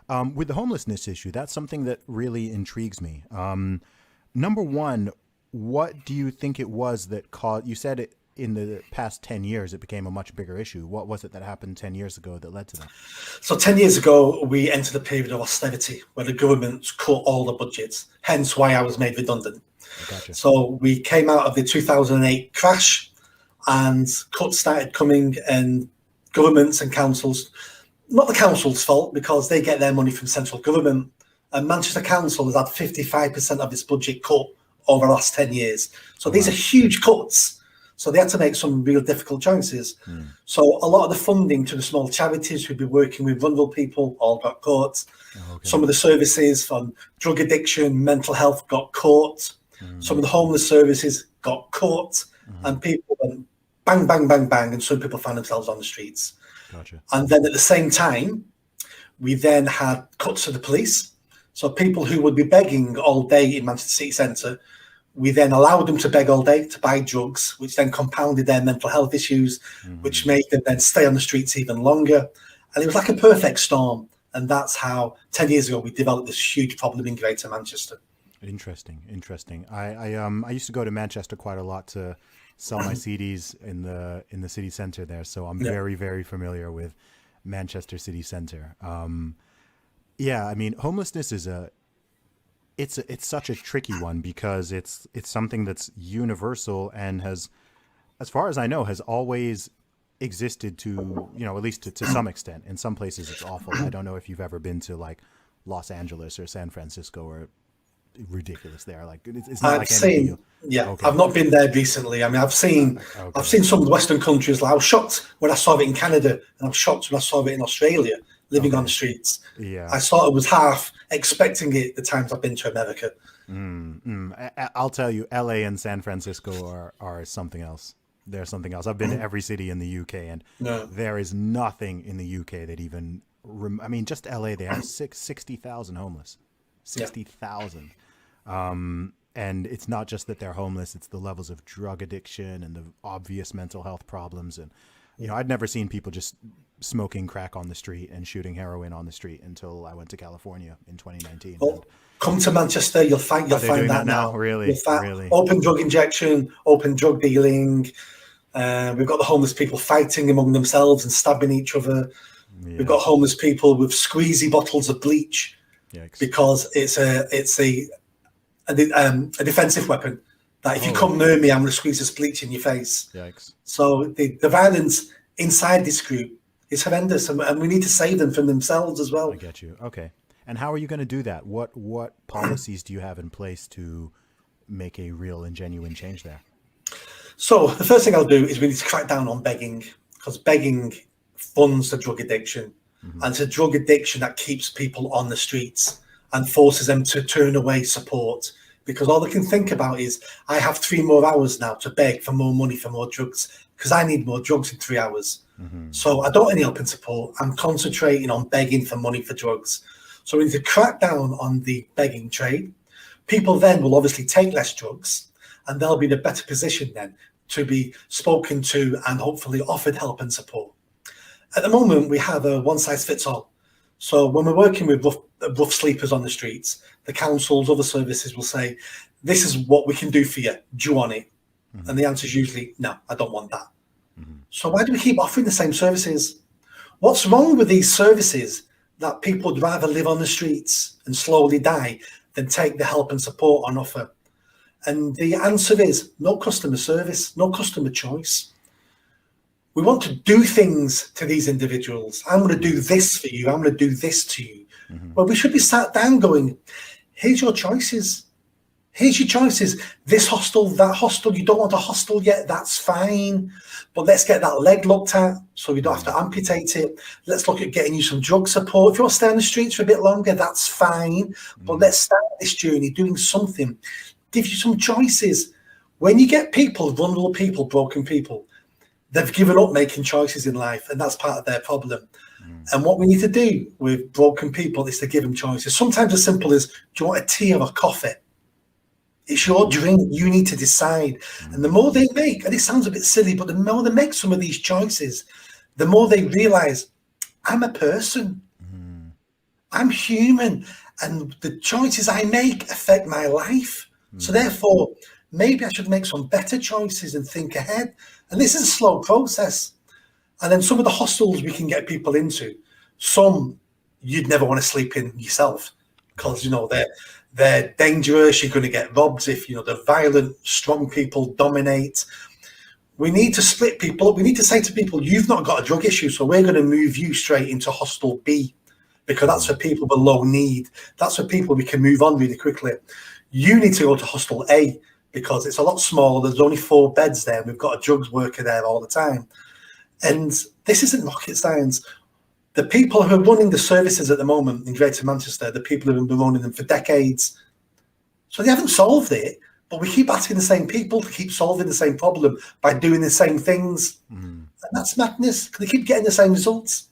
With the homelessness issue, that's something that really intrigues me. Number one, what do you think it was that caused? You said it in the past 10 years, it became a much bigger issue. What was it that happened 10 years ago that led to that? So 10 years ago, we entered a period of austerity where the government cut all the budgets, hence why I was made redundant. Gotcha. So we came out of the 2008 crash and cuts started coming, and governments and councils, not the council's fault because they get their money from central government, and Manchester Council has had 55% of its budget cut over the last 10 years. So these are huge cuts. So they had to make some real difficult choices. So a lot of the funding to the small charities who'd be working with vulnerable people all got cut. Okay. Some of the services from drug addiction, mental health got cut. Some of the homeless services got cut. And people went bang, bang, bang, bang. And some people found themselves on the streets. Gotcha. And then at the same time, we then had cuts to the police. So people who would be begging all day in Manchester City Centre, we then allowed them to beg all day to buy drugs, which then compounded their mental health issues, which made them then stay on the streets even longer. And it was like a perfect storm. And that's how 10 years ago we developed this huge problem in Greater Manchester. Interesting. I used to go to Manchester quite a lot to sell my CDs in the city center there, so I'm very, very familiar with Manchester city center. Yeah, I mean, homelessness is it's such a tricky one because it's something that's universal and has, as far as I know, has always existed to, at least to some extent. In some places it's awful. I don't know if you've ever been to like Los Angeles or San Francisco or ridiculous there. Like it's not I've like seen, anything. Okay. I've not been there recently. I mean, I've seen some of the Western countries. Like, I was shocked when I saw it in Canada, and I'm shocked when I saw it in Australia, living on the streets. Yeah. I sort of was half expecting it the times I've been to America. I'll tell you, LA and San Francisco are something else. They're something else. I've been to every city in the UK, and there is nothing in the UK that even. I mean, just LA, they have 60,000 homeless. 60,000. And it's not just that they're homeless, it's the levels of drug addiction and the obvious mental health problems. And, I'd never seen people just smoking crack on the street and shooting heroin on the street until I went to California in 2019. Well, come to Manchester, you'll find that now. Really? Really? Open drug injection, open drug dealing. We've got the homeless people fighting among themselves and stabbing each other. Yeah. We've got homeless people with squeezy bottles of bleach. Yikes. Because it's a defensive weapon that if you come near me, I'm going to squeeze this bleach in your face. Yikes. So the violence inside this group is horrendous, and we need to save them from themselves as well. I get you. Okay. And how are you going to do that? What policies do you have in place to make a real and genuine change there? So the first thing I'll do is we need to crack down on begging, because begging funds the drug addiction. And it's a drug addiction that keeps people on the streets and forces them to turn away support, because all they can think about is, I have 3 more hours now to beg for more money for more drugs because I need more drugs in 3 hours. So I don't want any help and support. I'm concentrating on begging for money for drugs. So we need to crack down on the begging trade. People then will obviously take less drugs, and they'll be in a better position then to be spoken to and hopefully offered help and support. At the moment, we have a one-size-fits-all. So when we're working with rough sleepers on the streets, the councils, other services will say, this is what we can do for you. Do you want it? And the answer is usually, no, I don't want that. So why do we keep offering the same services? What's wrong with these services that people would rather live on the streets and slowly die than take the help and support on offer? And the answer is no customer service, no customer choice. We want to do things to these individuals. I'm going to do this for you. I'm going to do this to you. Well, we should be sat down going, here's your choices. Here's your choices. This hostel, that hostel. You don't want a hostel yet. That's fine. But let's get that leg looked at so you don't have to amputate it. Let's look at getting you some drug support. If you want to stay on the streets for a bit longer, that's fine. But let's start this journey doing something. Give you some choices. When you get people, vulnerable people, broken people, they've given up making choices in life, and that's part of their problem. And what we need to do with broken people is to give them choices. Sometimes as simple as, do you want a tea or a coffee? It's your drink. You need to decide. And the more they make, and it sounds a bit silly, but the more they make some of these choices, the more they realize, I'm a person. I'm human, and the choices I make affect my life. So therefore, maybe I should make some better choices and think ahead. And this is a slow process. And then some of the hostels we can get people into, some you'd never want to sleep in yourself, because they're dangerous. You're going to get robbed if the violent, strong people dominate. We need to split people up. We need to say to people, you've not got a drug issue, so we're going to move you straight into hostel B, because that's for people with low need. That's for people we can move on really quickly. You need to go to hostel A because it's a lot smaller. There's only 4 beds there. We've got a drugs worker there all the time. And this isn't rocket science. The people who are running the services at the moment in Greater Manchester, the people who have been running them for decades, so they haven't solved it, but we keep asking the same people to keep solving the same problem by doing the same things. And that's madness. They keep getting the same results.